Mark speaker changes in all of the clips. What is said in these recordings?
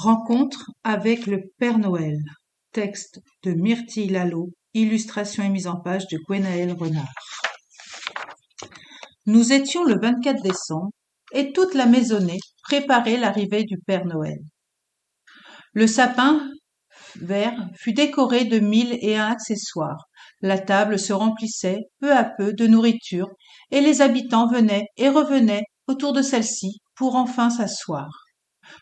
Speaker 1: Rencontre avec le Père Noël. Texte de Myrtille Lalo. Illustration et mise en page de Gwenaëlle Renard. Nous étions le 24 décembre et toute la maisonnée préparait l'arrivée du Père Noël. Le sapin vert fut décoré de 1001 accessoires. La table se remplissait peu à peu de nourriture et les habitants venaient et revenaient autour de celle-ci pour enfin s'asseoir.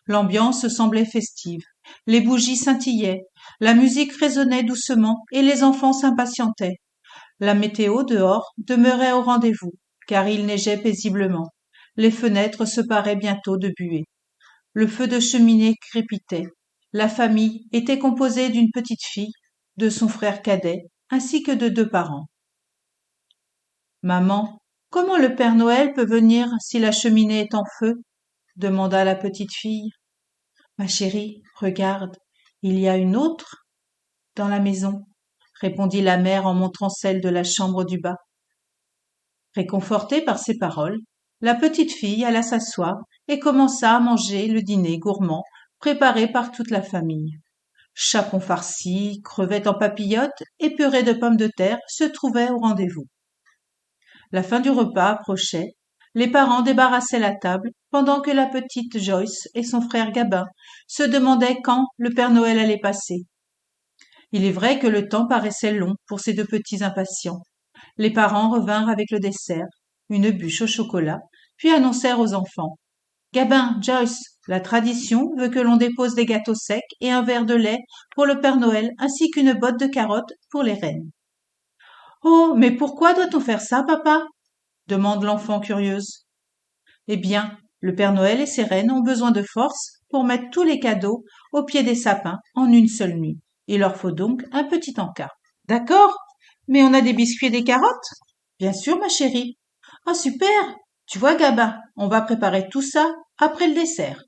Speaker 1: L'ambiance semblait festive, les bougies scintillaient, la musique résonnait doucement et les enfants s'impatientaient. La météo dehors demeurait au rendez-vous, car il neigeait paisiblement. Les fenêtres se paraient bientôt de buée. Le feu de cheminée crépitait. La famille était composée d'une petite fille, de son frère cadet, ainsi que de 2 parents. Maman, comment le Père Noël peut venir si la cheminée est en feu? Demanda la petite fille. Ma chérie, regarde, il y a une autre dans la maison, répondit la mère en montrant celle de la chambre du bas. Réconfortée par ces paroles, la petite fille alla s'asseoir et commença à manger le dîner gourmand préparé par toute la famille. Chapon farci, crevettes en papillotes et purée de pommes de terre se trouvaient au rendez-vous. La fin du repas approchait. Les parents débarrassaient la table pendant que la petite Joyce et son frère Gabin se demandaient quand le Père Noël allait passer. Il est vrai que le temps paraissait long pour ces 2 petits impatients. Les parents revinrent avec le dessert, une bûche au chocolat, puis annoncèrent aux enfants. Gabin, Joyce, la tradition veut que l'on dépose des gâteaux secs et un verre de lait pour le Père Noël ainsi qu'une botte de carottes pour les reines. Oh, mais pourquoi doit-on faire ça, papa? Demande l'enfant curieuse. Eh bien, le Père Noël et ses reines ont besoin de force pour mettre tous les cadeaux au pied des sapins en une seule nuit. Il leur faut donc un petit encas. D'accord, mais on a des biscuits et des carottes? Bien sûr, ma chérie. Ah, super! Tu vois, Gabin, on va préparer tout ça après le dessert.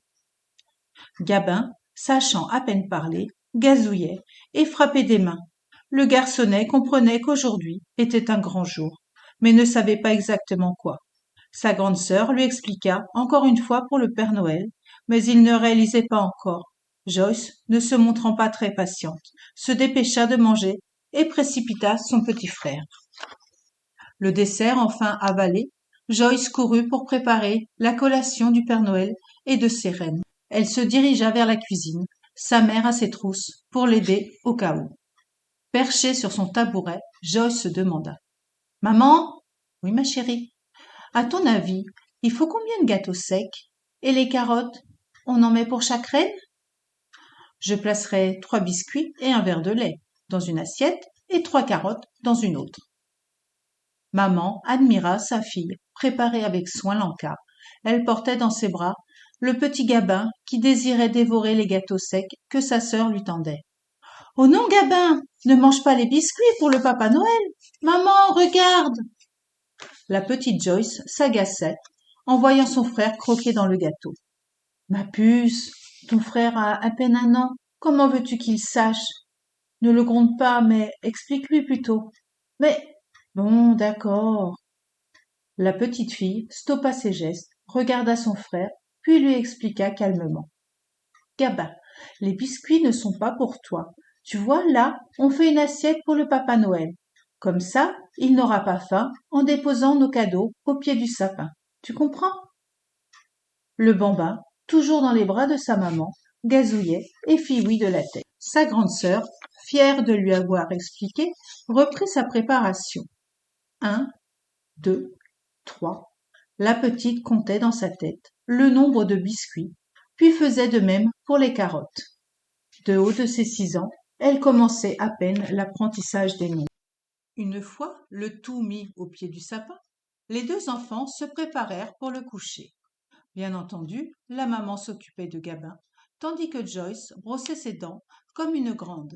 Speaker 1: Gabin, sachant à peine parler, gazouillait et frappait des mains. Le garçonnet comprenait qu'aujourd'hui était un grand jour, mais ne savait pas exactement quoi. Sa grande sœur lui expliqua encore une fois pour le Père Noël, mais il ne réalisait pas encore. Joyce, ne se montrant pas très patiente, se dépêcha de manger et précipita son petit frère. Le dessert enfin avalé, Joyce courut pour préparer la collation du Père Noël et de ses reines. Elle se dirigea vers la cuisine, sa mère à ses trousses, pour l'aider au cas où. Perchée sur son tabouret, Joyce se demanda. Maman? Oui, ma chérie. À ton avis, il faut combien de gâteaux secs? Et les carottes? On en met pour chaque reine? Je placerai 3 biscuits et un verre de lait dans une assiette et 3 carottes dans une autre. Maman admira sa fille, préparer avec soin l'encas. Elle portait dans ses bras le petit Gabin qui désirait dévorer les gâteaux secs que sa sœur lui tendait. Oh non, Gabin, ne mange pas les biscuits pour le Papa Noël. Maman, regarde. La petite Joyce s'agaçait en voyant son frère croquer dans le gâteau. Ma puce, ton frère a à peine 1 an. Comment veux-tu qu'il sache? Ne le gronde pas, mais explique-lui plutôt. Mais, bon, d'accord. La petite fille stoppa ses gestes, regarda son frère, puis lui expliqua calmement. Gabin, les biscuits ne sont pas pour toi. Tu vois, là, on fait une assiette pour le Papa Noël. Comme ça, il n'aura pas faim en déposant nos cadeaux au pied du sapin. Tu comprends? Le bambin, toujours dans les bras de sa maman, gazouillait et fit oui de la tête. Sa grande sœur, fière de lui avoir expliqué, reprit sa préparation. 1, 2, 3. La petite comptait dans sa tête le nombre de biscuits, puis faisait de même pour les carottes. De haut de ses 6 ans, elle commençait à peine l'apprentissage des nombres. Une fois le tout mis au pied du sapin, les 2 enfants se préparèrent pour le coucher. Bien entendu, la maman s'occupait de Gabin, tandis que Joyce brossait ses dents comme une grande.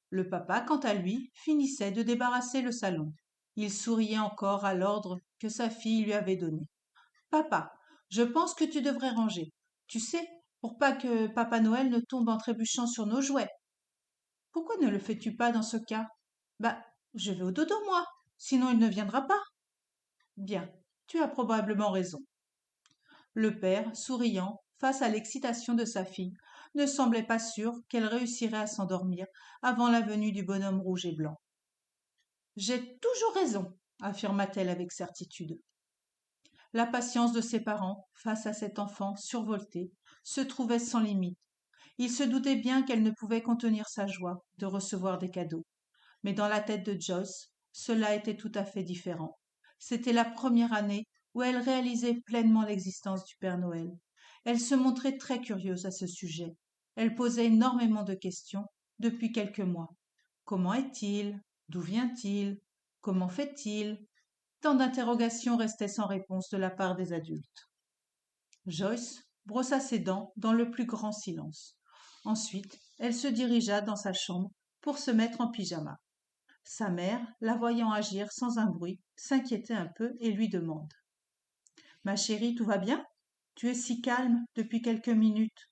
Speaker 1: Le papa, quant à lui, finissait de débarrasser le salon. Il souriait encore à l'ordre que sa fille lui avait donné. Papa, je pense que tu devrais ranger. Tu sais, pour pas que Papa Noël ne tombe en trébuchant sur nos jouets. Pourquoi ne le fais-tu pas dans ce cas? Bah, je vais au dodo, moi, sinon il ne viendra pas. Bien, tu as probablement raison. Le père, souriant, face à l'excitation de sa fille, ne semblait pas sûre qu'elle réussirait à s'endormir avant la venue du bonhomme rouge et blanc. J'ai toujours raison, affirma-t-elle avec certitude. La patience de ses parents, face à cet enfant survolté, se trouvait sans limite. Ils se doutaient bien qu'elle ne pouvait contenir sa joie de recevoir des cadeaux. Mais dans la tête de Joyce, cela était tout à fait différent. C'était la première année où elle réalisait pleinement l'existence du Père Noël. Elle se montrait très curieuse à ce sujet. Elle posait énormément de questions depuis quelques mois. Comment est-il? D'où vient-il? Comment fait-il? Tant d'interrogations restaient sans réponse de la part des adultes. Joyce brossa ses dents dans le plus grand silence. Ensuite, elle se dirigea dans sa chambre pour se mettre en pyjama. Sa mère, la voyant agir sans un bruit, s'inquiétait un peu et lui demande. Ma chérie, tout va bien? Tu es si calme depuis quelques minutes.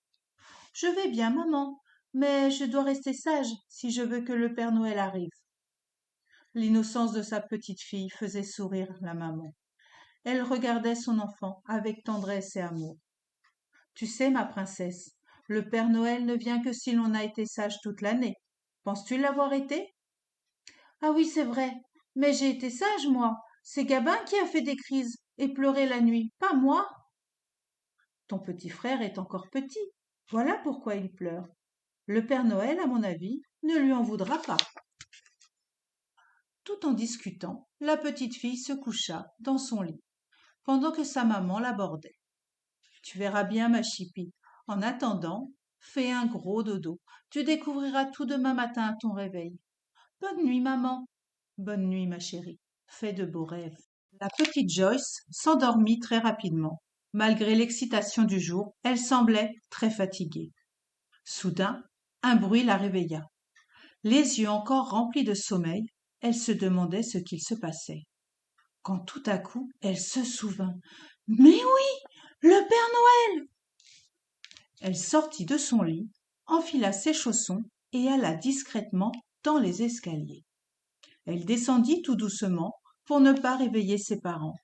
Speaker 1: Je vais bien, maman, mais je dois rester sage si je veux que le Père Noël arrive. L'innocence de sa petite fille faisait sourire la maman. Elle regardait son enfant avec tendresse et amour. Tu sais, ma princesse, le Père Noël ne vient que si l'on a été sage toute l'année. Penses-tu l'avoir été? Ah oui, c'est vrai, mais j'ai été sage, moi. C'est Gabin qui a fait des crises et pleuré la nuit, pas moi. Ton petit frère est encore petit. Voilà pourquoi il pleure. Le Père Noël, à mon avis, ne lui en voudra pas. Tout en discutant, la petite fille se coucha dans son lit, pendant que sa maman l'abordait. Tu verras bien, ma chipie. En attendant, fais un gros dodo. Tu découvriras tout demain matin à ton réveil. Bonne nuit, maman. Bonne nuit, ma chérie. Fais de beaux rêves. La petite Joyce s'endormit très rapidement. Malgré l'excitation du jour, elle semblait très fatiguée. Soudain, un bruit la réveilla. Les yeux encore remplis de sommeil, elle se demandait ce qu'il se passait. Quand tout à coup, elle se souvint. Mais oui, le Père Noël! Elle sortit de son lit, enfila ses chaussons et alla discrètement dans les escaliers. Elle descendit tout doucement pour ne pas réveiller ses parents.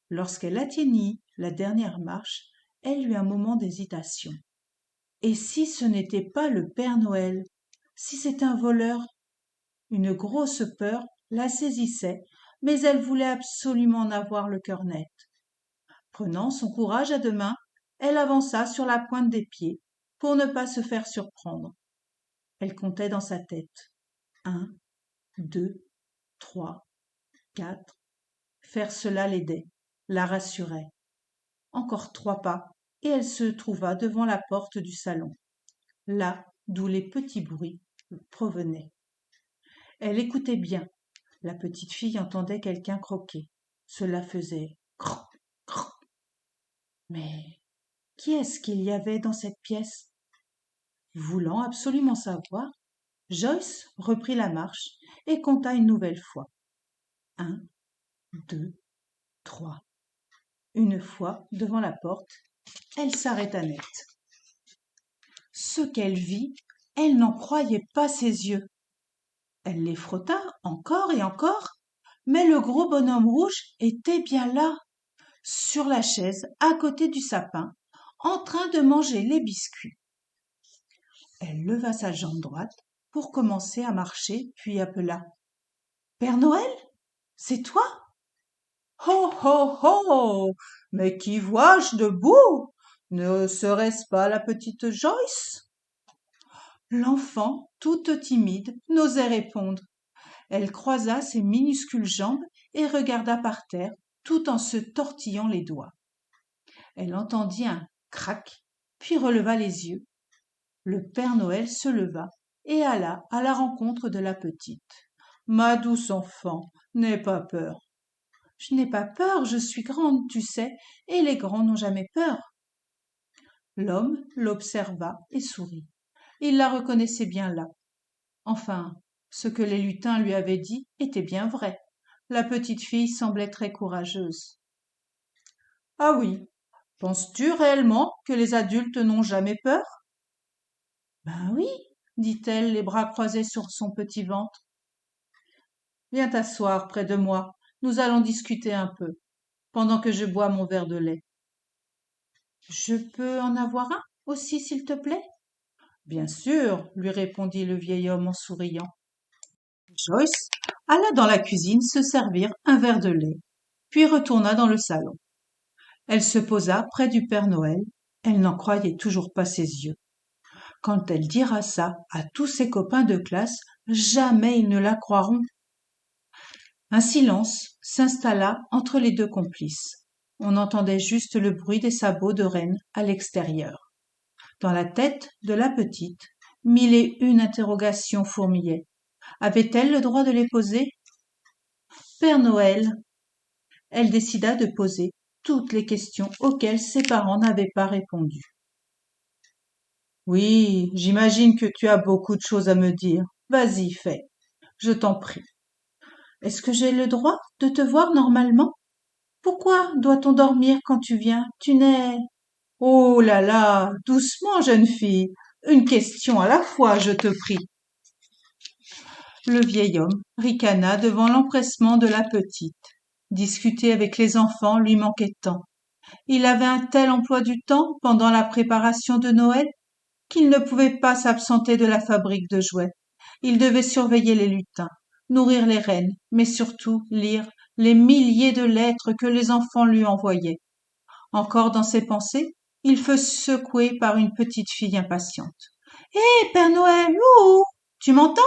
Speaker 1: Lorsqu'elle atteignit la dernière marche, elle eut un moment d'hésitation. Et si ce n'était pas le Père Noël? Si c'était un voleur? Une grosse peur la saisissait, mais elle voulait absolument en avoir le cœur net. Prenant son courage à deux mains, elle avança sur la pointe des pieds pour ne pas se faire surprendre. Elle comptait dans sa tête. 1, 2, 3, 4. Faire cela l'aidait, la rassurait. Encore 3 pas, et elle se trouva devant la porte du salon, là d'où les petits bruits provenaient. Elle écoutait bien. La petite fille entendait quelqu'un croquer. Cela faisait croc, croc. Mais qui est-ce qu'il y avait dans cette pièce? Voulant absolument savoir, Joyce reprit la marche et compta une nouvelle fois. 1, 2, 3. Une fois devant la porte, elle s'arrêta net. Ce qu'elle vit, elle n'en croyait pas ses yeux. Elle les frotta encore et encore, mais le gros bonhomme rouge était bien là, sur la chaise à côté du sapin, en train de manger les biscuits. Elle leva sa jambe droite pour commencer à marcher, puis appela. Père Noël, c'est toi? Ho, ho, ho! Mais qui vois-je debout? Ne serait-ce pas la petite Joyce? L'enfant, toute timide, n'osait répondre. Elle croisa ses minuscules jambes et regarda par terre, tout en se tortillant les doigts. Elle entendit un crac, puis releva les yeux. Le Père Noël se leva et alla à la rencontre de la petite. Ma douce enfant, n'aie pas peur. Je n'ai pas peur, je suis grande, tu sais, et les grands n'ont jamais peur. L'homme l'observa et sourit. Il la reconnaissait bien là. Enfin, ce que les lutins lui avaient dit était bien vrai. La petite fille semblait très courageuse. Ah oui, penses-tu réellement que les adultes n'ont jamais peur? Ben oui, dit-elle, les bras croisés sur son petit ventre. Viens t'asseoir près de moi, nous allons discuter un peu, pendant que je bois mon verre de lait. Je peux en avoir un aussi, s'il te plaît? Bien sûr, lui répondit le vieil homme en souriant. Joyce alla dans la cuisine se servir un verre de lait, puis retourna dans le salon. Elle se posa près du Père Noël. Elle n'en croyait toujours pas ses yeux. Quand elle dira ça à tous ses copains de classe, jamais ils ne la croiront. Un silence s'installa entre les deux complices. On entendait juste le bruit des sabots de reine à l'extérieur. Dans la tête de la petite, mille et une interrogations fourmillaient. Avait-elle le droit de les poser? Père Noël, elle décida de poser toutes les questions auxquelles ses parents n'avaient pas répondu. Oui, j'imagine que tu as beaucoup de choses à me dire. Vas-y, fais. Je t'en prie. Est-ce que j'ai le droit de te voir normalement? Pourquoi doit-on dormir quand tu viens? Tu n'es... Oh là là, doucement, jeune fille. Une question à la fois, je te prie. Le vieil homme ricana devant l'empressement de la petite. Discuter avec les enfants lui manquait tant. Il avait un tel emploi du temps pendant la préparation de Noël qu'il ne pouvait pas s'absenter de la fabrique de jouets. Il devait surveiller les lutins, nourrir les reines, mais surtout lire les milliers de lettres que les enfants lui envoyaient. Encore dans ses pensées, il fut secoué par une petite fille impatiente. Hé, Père Noël, ouh, tu m'entends?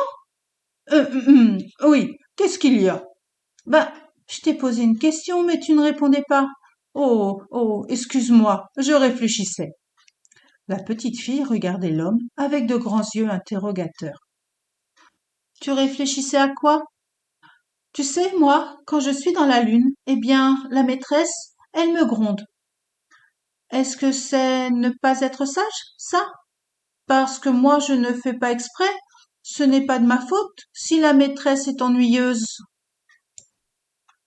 Speaker 1: Oui, qu'est-ce qu'il y a? Ben, je t'ai posé une question, mais tu ne répondais pas. Oh, oh, excuse-moi, je réfléchissais. La petite fille regardait l'homme avec de grands yeux interrogateurs. Tu réfléchissais à quoi? Tu sais, moi, quand je suis dans la lune, eh bien, la maîtresse, elle me gronde. Est-ce que c'est ne pas être sage, ça? Parce que moi, je ne fais pas exprès. Ce n'est pas de ma faute si la maîtresse est ennuyeuse.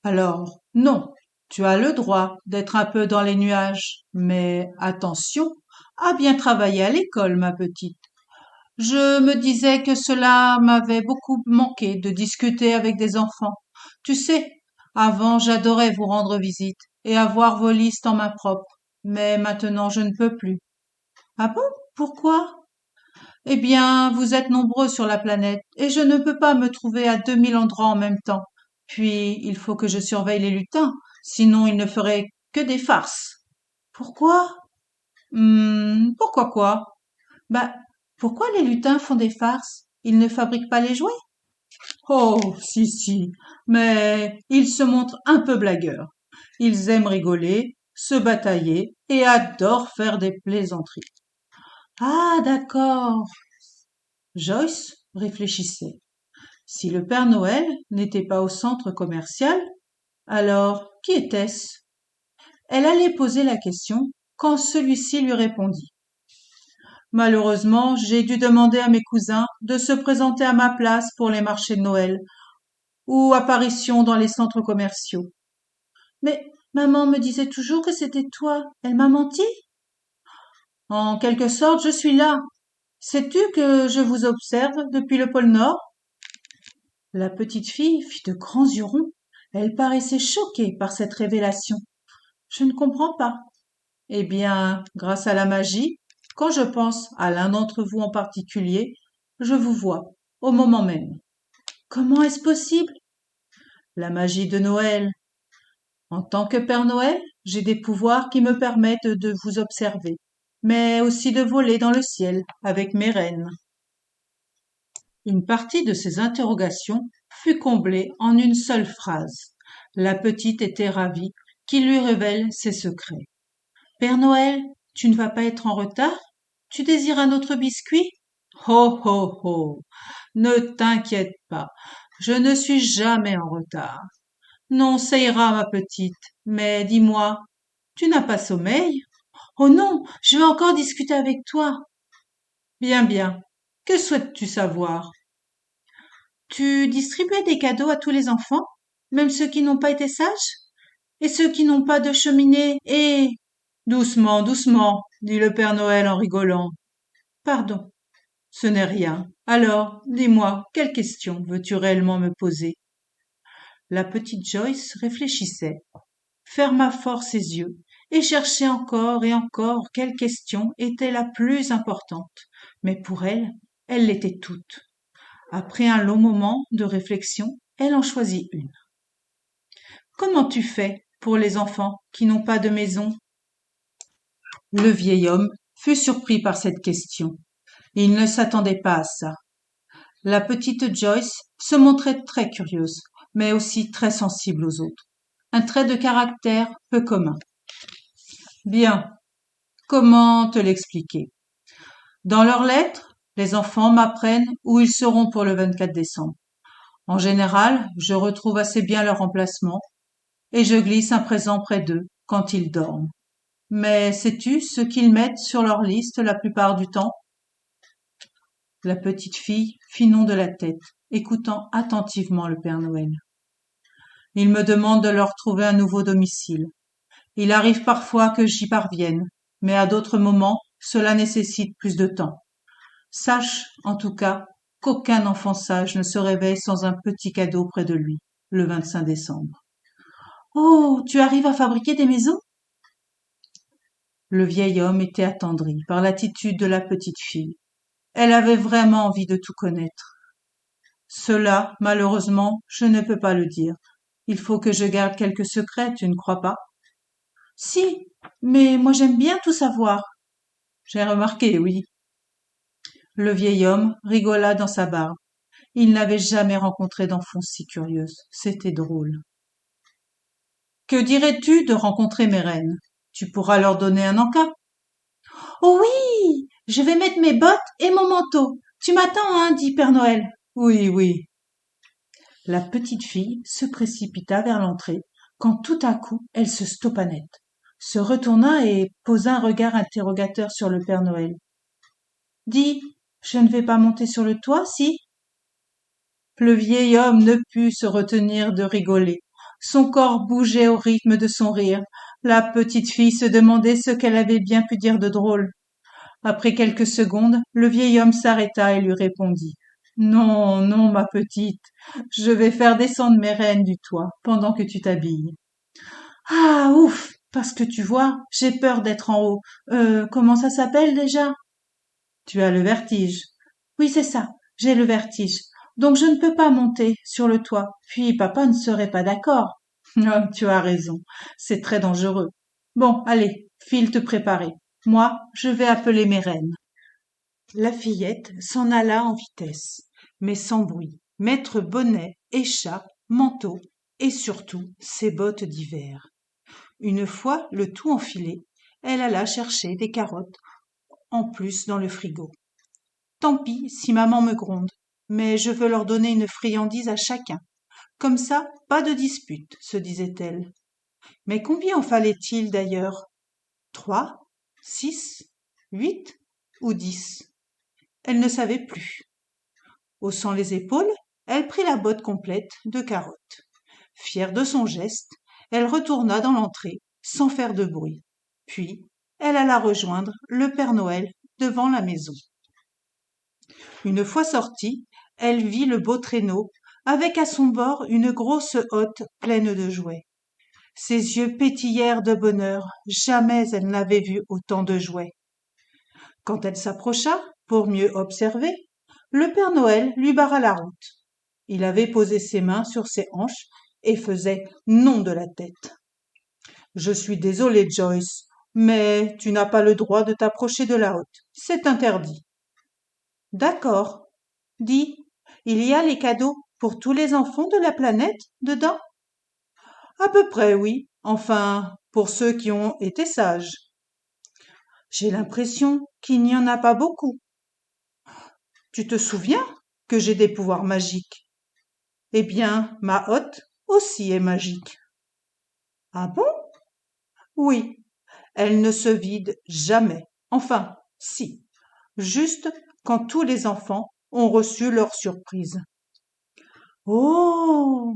Speaker 1: Alors, non, tu as le droit d'être un peu dans les nuages, mais attention à bien travailler à l'école, ma petite. Je me disais que cela m'avait beaucoup manqué de discuter avec des enfants. Tu sais, avant j'adorais vous rendre visite et avoir vos listes en main propre, mais maintenant je ne peux plus. Ah bon? Pourquoi? Eh bien, vous êtes nombreux sur la planète et je ne peux pas me trouver à 2000 endroits en même temps. Puis, il faut que je surveille les lutins, sinon ils ne feraient que des farces. Pourquoi? Pourquoi quoi? Bah, pourquoi les lutins font des farces? Ils ne fabriquent pas les jouets? Oh, si, si, mais ils se montrent un peu blagueurs. Ils aiment rigoler, se batailler et adorent faire des plaisanteries. Ah, d'accord. Joyce réfléchissait. Si le Père Noël n'était pas au centre commercial, alors qui était-ce? Elle allait poser la question quand celui-ci lui répondit. Malheureusement, j'ai dû demander à mes cousins de se présenter à ma place pour les marchés de Noël ou apparitions dans les centres commerciaux. Mais maman me disait toujours que c'était toi. Elle m'a menti? En quelque sorte, je suis là. Sais-tu que je vous observe depuis le pôle Nord? La petite fille fit de grands yeux ronds. Elle paraissait choquée par cette révélation. Je ne comprends pas. Eh bien, grâce à la magie, quand je pense à l'un d'entre vous en particulier, je vous vois au moment même. Comment est-ce possible? La magie de Noël. En tant que Père Noël, j'ai des pouvoirs qui me permettent de vous observer, mais aussi de voler dans le ciel avec mes reines. Une partie de ces interrogations fut comblée en une seule phrase. La petite était ravie qu'il lui révèle ses secrets. Père Noël, tu ne vas pas être en retard? Tu désires un autre biscuit? Ho, ho, ho. Ne t'inquiète pas, je ne suis jamais en retard. Non, ça ira, ma petite, mais dis-moi, tu n'as pas sommeil? Oh non, je veux encore discuter avec toi. Bien, bien. Que souhaites-tu savoir? Tu distribuais des cadeaux à tous les enfants, même ceux qui n'ont pas été sages? Et ceux qui n'ont pas de cheminée et... Doucement, doucement, dit le Père Noël en rigolant. Pardon, ce n'est rien. Alors, dis-moi, quelle question veux-tu réellement me poser? La petite Joyce réfléchissait, ferma fort ses yeux et cherchait encore et encore quelle question était la plus importante. Mais pour elle, elles l'étaient toutes. Après un long moment de réflexion, elle en choisit une. Comment tu fais pour les enfants qui n'ont pas de maison? Le vieil homme fut surpris par cette question. Il ne s'attendait pas à ça. La petite Joyce se montrait très curieuse, mais aussi très sensible aux autres. Un trait de caractère peu commun. Bien, comment te l'expliquer? Dans leurs lettres, les enfants m'apprennent où ils seront pour le 24 décembre. En général, je retrouve assez bien leur emplacement et je glisse un présent près d'eux quand ils dorment. Mais sais-tu ce qu'ils mettent sur leur liste la plupart du temps? La petite fille fit non de la tête, écoutant attentivement le Père Noël. Il me demande de leur trouver un nouveau domicile. Il arrive parfois que j'y parvienne, mais à d'autres moments, cela nécessite plus de temps. Sache, en tout cas, qu'aucun enfant sage ne se réveille sans un petit cadeau près de lui, le 25 décembre. Oh, tu arrives à fabriquer des maisons? Le vieil homme était attendri par l'attitude de la petite fille. Elle avait vraiment envie de tout connaître. Cela, malheureusement, je ne peux pas le dire. Il faut que je garde quelques secrets, tu ne crois pas? Si, mais moi j'aime bien tout savoir. J'ai remarqué, oui. Le vieil homme rigola dans sa barbe. Il n'avait jamais rencontré d'enfant si curieuse. C'était drôle. Que dirais-tu de rencontrer mes reines? Tu pourras leur donner un encas. Oh oui, je vais mettre mes bottes et mon manteau. Tu m'attends, hein, dit Père Noël. Oui, oui. La petite fille se précipita vers l'entrée, quand tout à coup elle se stoppa net, se retourna et posa un regard interrogateur sur le Père Noël. Dis, je ne vais pas monter sur le toit, si? Le vieil homme ne put se retenir de rigoler. Son corps bougeait au rythme de son rire. La petite fille se demandait ce qu'elle avait bien pu dire de drôle. Après quelques secondes, le vieil homme s'arrêta et lui répondit. Non, non, ma petite, je vais faire descendre mes reines du toit pendant que tu t'habilles. Ah, ouf, parce que tu vois, j'ai peur d'être en haut. Comment ça s'appelle déjà? Tu as le vertige. Oui, c'est ça, j'ai le vertige. Donc je ne peux pas monter sur le toit. Puis papa ne serait pas d'accord. Ah, tu as raison, c'est très dangereux. Bon, allez, file te préparer. Moi, je vais appeler mes reines. La fillette s'en alla en vitesse, mais sans bruit, mettre bonnet, écharpe, manteau et surtout ses bottes d'hiver. Une fois le tout enfilé, elle alla chercher des carottes en plus dans le frigo. Tant pis si maman me gronde, mais je veux leur donner une friandise à chacun. Comme ça, pas de dispute, se disait-elle. Mais combien en fallait-il d'ailleurs? 3, 6, 8 ou 10? Elle ne savait plus. Haussant les épaules, elle prit la botte complète de carottes. Fière de son geste, elle retourna dans l'entrée sans faire de bruit. Puis, elle alla rejoindre le Père Noël devant la maison. Une fois sortie, elle vit le beau traîneau, avec à son bord une grosse hotte pleine de jouets. Ses yeux pétillèrent de bonheur, jamais elle n'avait vu autant de jouets. Quand elle s'approcha, pour mieux observer, le Père Noël lui barra la route. Il avait posé ses mains sur ses hanches et faisait non de la tête. Je suis désolé, Joyce, mais tu n'as pas le droit de t'approcher de la hotte. C'est interdit. D'accord. Dis, il y a les cadeaux pour tous les enfants de la planète dedans? À peu près, oui. Enfin, pour ceux qui ont été sages. J'ai l'impression qu'il n'y en a pas beaucoup. Tu te souviens que j'ai des pouvoirs magiques? Eh bien, ma hotte aussi est magique. Ah bon? Oui, elle ne se vide jamais. Enfin, si, juste quand tous les enfants ont reçu leur surprise. Oh!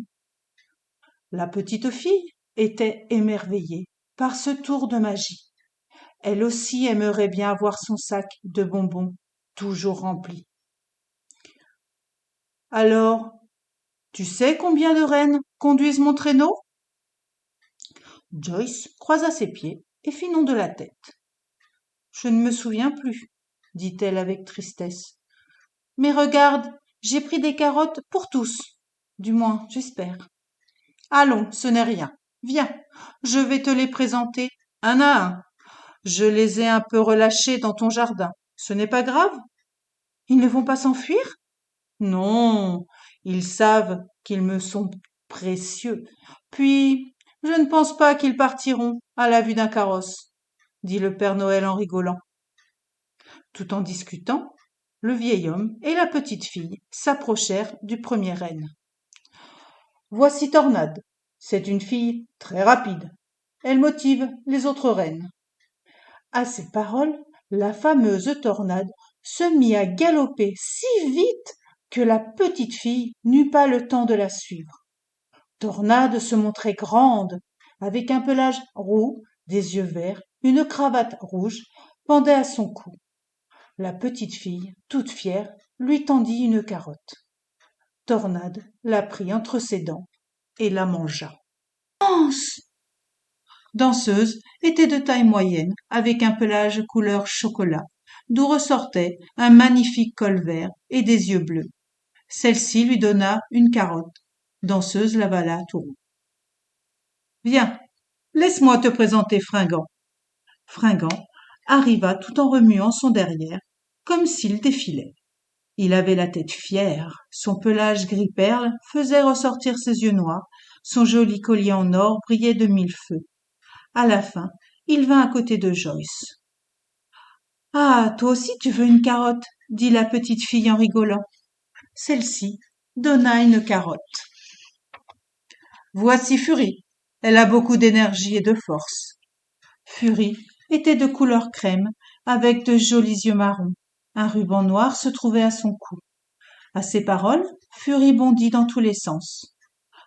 Speaker 1: La petite fille était émerveillée par ce tour de magie. Elle aussi aimerait bien avoir son sac de bonbons toujours rempli. Alors, tu sais combien de reines conduisent mon traîneau? Joyce croisa ses pieds et fit non de la tête. Je ne me souviens plus. dit-elle avec tristesse. Mais regarde, j'ai pris des carottes pour tous. Du moins, j'espère. Allons, ce n'est rien. Viens, je vais te les présenter un à un. Je les ai un peu relâchés dans ton jardin. Ce n'est pas grave? Ils ne vont pas s'enfuir? Non, ils savent qu'ils me sont précieux. Puis, je ne pense pas qu'ils partiront à la vue d'un carrosse, dit le Père Noël en rigolant. Tout en discutant, le vieil homme et la petite fille s'approchèrent du premier renne. Voici Tornade. C'est une fille très rapide. Elle motive les autres rennes. À ces paroles, la fameuse Tornade se mit à galoper si vite que la petite fille n'eut pas le temps de la suivre. Tornade se montrait grande, avec un pelage roux, des yeux verts, une cravate rouge pendait à son cou. La petite fille, toute fière, lui tendit une carotte. Tornade la prit entre ses dents et la mangea. Danse! Danseuse était de taille moyenne, avec un pelage couleur chocolat, d'où ressortait un magnifique col vert et des yeux bleus. Celle-ci lui donna une carotte. Danseuse l'avala tout rond. Viens, laisse-moi te présenter Fringant. Fringant arriva tout en remuant son derrière, comme s'il défilait. Il avait la tête fière, son pelage gris perle faisait ressortir ses yeux noirs, son joli collier en or brillait de mille feux. À la fin, il vint à côté de Joyce. « Ah, toi aussi tu veux une carotte ?» dit la petite fille en rigolant. Celle-ci donna une carotte. « Voici Furie. Elle a beaucoup d'énergie et de force. » Furie était de couleur crème, avec de jolis yeux marrons. Un ruban noir se trouvait à son cou. À ces paroles, Furie bondit dans tous les sens.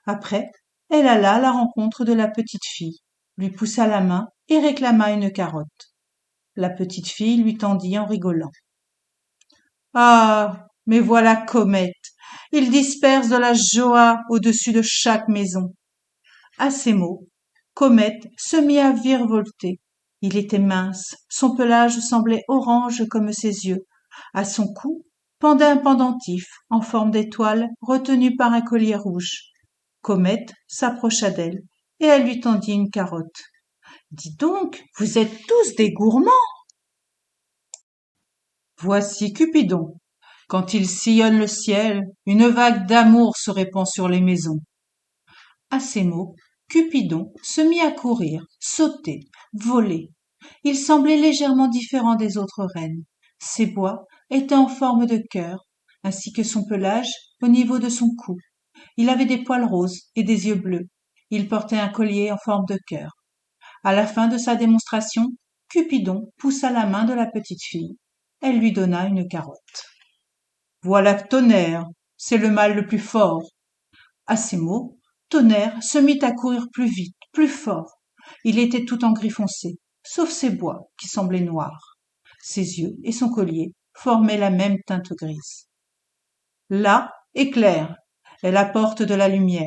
Speaker 1: Après, elle alla à la rencontre de la petite fille, lui poussa la main et réclama une carotte. La petite fille lui tendit en rigolant. « Ah, mais voilà Comète. Il disperse de la joie au-dessus de chaque maison. » À ces mots, Comète se mit à virevolter. Il était mince, son pelage semblait orange comme ses yeux. À son cou pendait un pendentif en forme d'étoile retenu par un collier rouge. Comète s'approcha d'elle et elle lui tendit une carotte. « Dis donc, vous êtes tous des gourmands !» Voici Cupidon. Quand il sillonne le ciel, une vague d'amour se répand sur les maisons. À ces mots, Cupidon se mit à courir, sauter, voler. Il semblait légèrement différent des autres rennes. Ses bois étaient en forme de cœur, ainsi que son pelage au niveau de son cou. Il avait des poils roses et des yeux bleus. Il portait un collier en forme de cœur. À la fin de sa démonstration, Cupidon poussa la main de la petite fille. Elle lui donna une carotte. « Voilà Tonnerre, c'est le mâle le plus fort. » À ces mots, Tonnerre se mit à courir plus vite, plus fort. Il était tout en gris foncé, sauf ses bois qui semblaient noirs. Ses yeux et son collier formaient la même teinte grise. Là, Éclair, elle apporte de la lumière.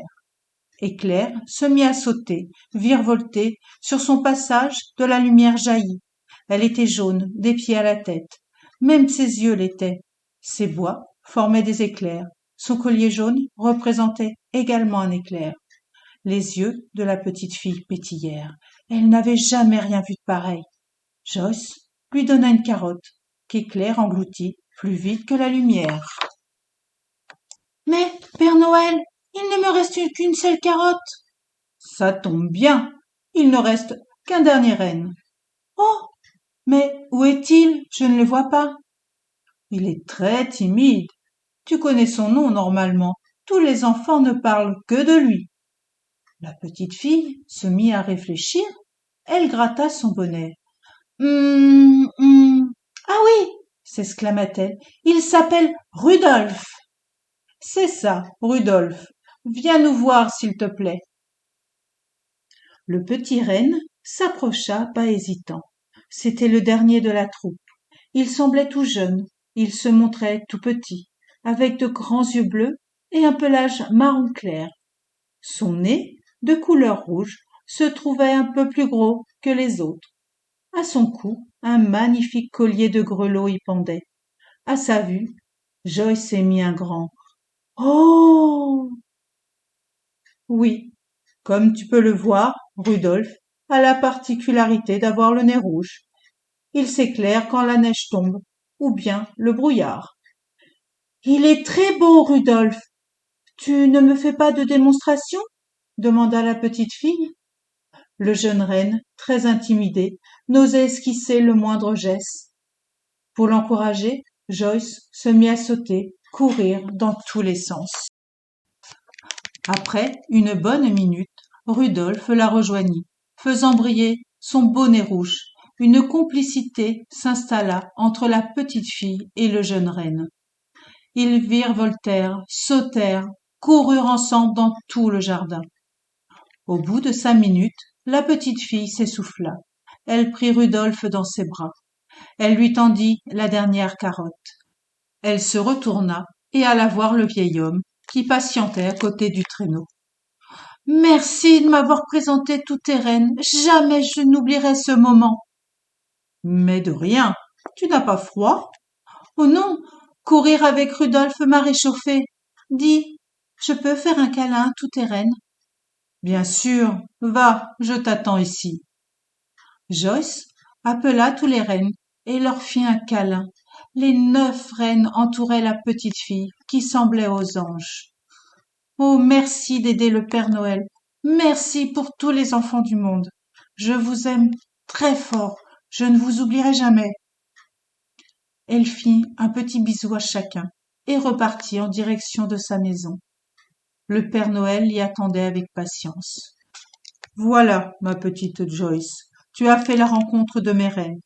Speaker 1: Éclair se mit à sauter, virevolter. Sur son passage, de la lumière jaillit. Elle était jaune, des pieds à la tête. Même ses yeux l'étaient. Ses bois formaient des éclairs. Son collier jaune représentait également un éclair. Les yeux de la petite fille pétillèrent. Elle n'avait jamais rien vu de pareil. Joyce lui donna une carotte, qu'Éclair engloutit plus vite que la lumière. « Mais, Père Noël, il ne me reste qu'une seule carotte. »« Ça tombe bien, il ne reste qu'un dernier renne. »« Oh, mais où est-il? Je ne le vois pas. »« Il est très timide. Tu connais son nom normalement. Tous les enfants ne parlent que de lui. » La petite fille se mit à réfléchir. Elle gratta son bonnet. Ah oui, s'exclama-t-elle, il s'appelle Rudolphe. C'est ça, Rudolphe. Viens nous voir, s'il te plaît. Le petit renne s'approcha, pas hésitant. C'était le dernier de la troupe. Il semblait tout jeune, il se montrait tout petit, avec de grands yeux bleus et un pelage marron clair. Son nez, de couleur rouge, se trouvait un peu plus gros que les autres. À son cou, un magnifique collier de grelots y pendait. À sa vue, Joyce émit un grand «Oh!». Oui, comme tu peux le voir, Rudolph a la particularité d'avoir le nez rouge. Il s'éclaire quand la neige tombe, ou bien le brouillard. Il est très beau, Rudolph. Tu ne me fais pas de démonstration? Demanda la petite fille. Le jeune renne, très intimidé, n'osait esquisser le moindre geste. Pour l'encourager, Joyce se mit à sauter, courir dans tous les sens. Après une bonne minute, Rudolph la rejoignit, faisant briller son bonnet rouge. Une complicité s'installa entre la petite fille et le jeune renne. Ils virevoltèrent, sautèrent, coururent ensemble dans tout le jardin. Au bout de 5 minutes, la petite fille s'essouffla. Elle prit Rudolph dans ses bras. Elle lui tendit la dernière carotte. Elle se retourna et alla voir le vieil homme qui patientait à côté du traîneau. « Merci de m'avoir présenté toutes tes reines. Jamais je n'oublierai ce moment. »« Mais de rien. Tu n'as pas froid ?»« Oh non, courir avec Rudolph m'a réchauffé. Dis, je peux faire un câlin à toutes tes reines ?»« Bien sûr. Va, je t'attends ici. » Joyce appela tous les reines et leur fit un câlin. Les 9 reines entouraient la petite fille qui semblait aux anges. Oh, merci d'aider le Père Noël. Merci pour tous les enfants du monde. Je vous aime très fort. Je ne vous oublierai jamais. Elle fit un petit bisou à chacun et repartit en direction de sa maison. Le Père Noël l'y attendait avec patience. Voilà, ma petite Joyce, tu as fait la rencontre de mes reines.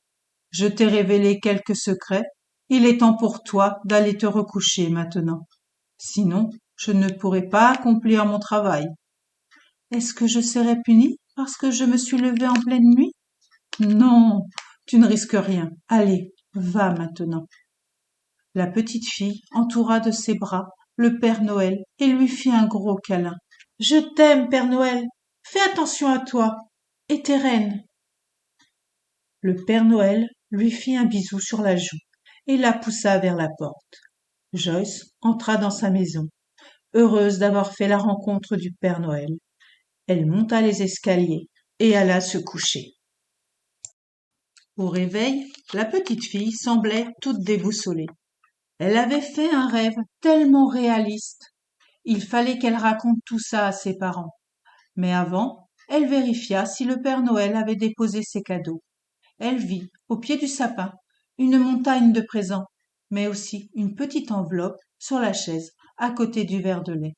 Speaker 1: Je t'ai révélé quelques secrets. Il est temps pour toi d'aller te recoucher maintenant. Sinon, je ne pourrai pas accomplir mon travail. Est-ce que je serai punie parce que je me suis levée en pleine nuit? Non, tu ne risques rien. Allez, va maintenant. La petite fille entoura de ses bras le Père Noël et lui fit un gros câlin. Je t'aime, Père Noël. Fais attention à toi et tes reines. Le Père Noël lui fit un bisou sur la joue et la poussa vers la porte. Joyce entra dans sa maison, heureuse d'avoir fait la rencontre du Père Noël. Elle monta les escaliers et alla se coucher. Au réveil, la petite fille semblait toute déboussolée. Elle avait fait un rêve tellement réaliste. Il fallait qu'elle raconte tout ça à ses parents. Mais avant, elle vérifia si le Père Noël avait déposé ses cadeaux. Elle vit, au pied du sapin, une montagne de présents, mais aussi une petite enveloppe sur la chaise, à côté du verre de lait.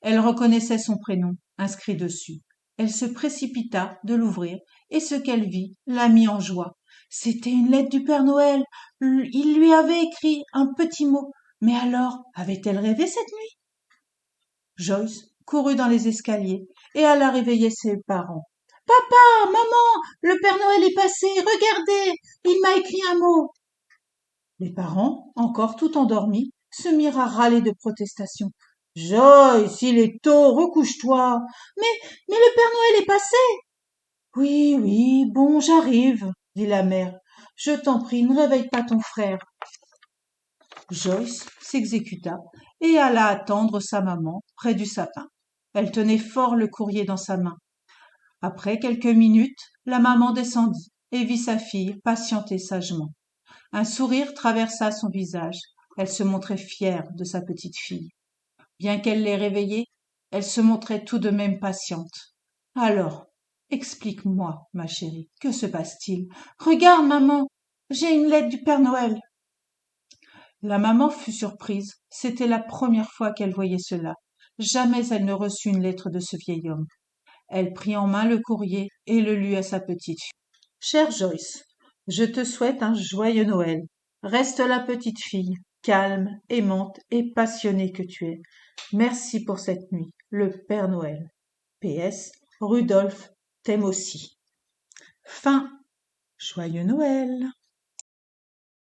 Speaker 1: Elle reconnaissait son prénom, inscrit dessus. Elle se précipita de l'ouvrir, et ce qu'elle vit la mit en joie. C'était une lettre du Père Noël. Il lui avait écrit un petit mot. Mais alors, avait-elle rêvé cette nuit? Joyce courut dans les escaliers et alla réveiller ses parents. « Papa, maman, le Père Noël est passé, regardez, il m'a écrit un mot. » Les parents, encore tout endormis, se mirent à râler de protestation. « Joyce, il est tôt, recouche-toi. »« Mais le Père Noël est passé. »« Oui, oui, bon, j'arrive, » dit la mère. « Je t'en prie, ne réveille pas ton frère. » Joyce s'exécuta et alla attendre sa maman près du sapin. Elle tenait fort le courrier dans sa main. Après quelques minutes, la maman descendit et vit sa fille patienter sagement. Un sourire traversa son visage. Elle se montrait fière de sa petite fille. Bien qu'elle l'ait réveillée, elle se montrait tout de même patiente. « Alors, explique-moi, ma chérie, que se passe-t-il? Regarde, maman, j'ai une lettre du Père Noël. » La maman fut surprise. C'était la première fois qu'elle voyait cela. Jamais elle ne reçut une lettre de ce vieil homme. Elle prit en main le courrier et le lut à sa petite fille. « Chère Joyce, je te souhaite un joyeux Noël. Reste la petite fille, calme, aimante et passionnée que tu es. Merci pour cette nuit, le Père Noël. PS, Rudolph t'aime aussi. » Fin. Joyeux Noël.